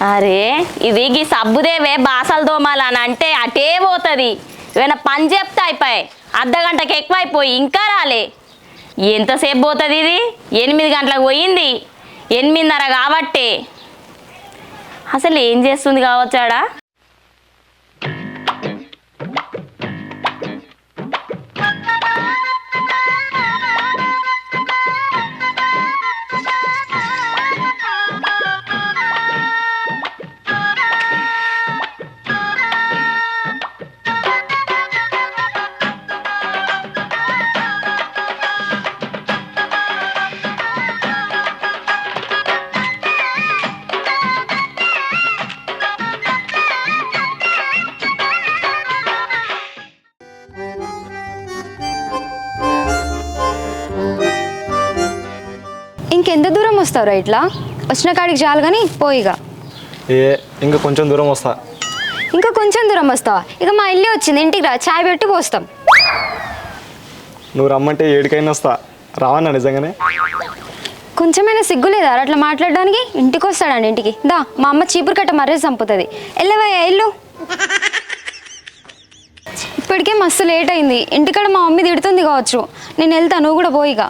అరే ఇది గీ సబ్బుదేవే బాసలు దోమాలని అంటే అటే పోతుంది. ఏమైనా పని చెప్తే అయిపోయి అర్ధగంటకి ఎక్కువైపోయి ఇంకా రాలే. ఎంతసేపు పోతుంది ఇది? 8 గంటలకు పోయింది, 8:30 కాబట్టే. అసలు ఏం చేస్తుంది కావచ్చాడా? ఇంకెంత దూరం వస్తావురా? ఇట్లా వచ్చిన కాడికి చాలు కానీ పోయిగా. ఇంకా కొంచెం దూరం వస్తా. ఇంకా కొంచెం దూరం వస్తావా? ఇక మా ఇల్లు వచ్చింది, ఇంటికి రా, చాయ్ పెట్టి పోస్తాం. నువ్వు రమ్మంటే ఏడికైనా వస్తా. రావన్నా నిజంగానే? కొంచెమైనా సిగ్గు లేదా అట్లా మాట్లాడడానికి? ఇంటికి వస్తాడండి, ఇంటికి దా. మా అమ్మ చీపురు కట్ట మర్రే చంపుతుంది. వెళ్ళవయ్యా ఇల్లు. ఇప్పటికే మస్తు లేట్ అయింది, ఇంటికాడ మా మమ్మీ తిడుతుంది కావచ్చు. నేను వెళ్తా, నువ్వు కూడా పోయిగా.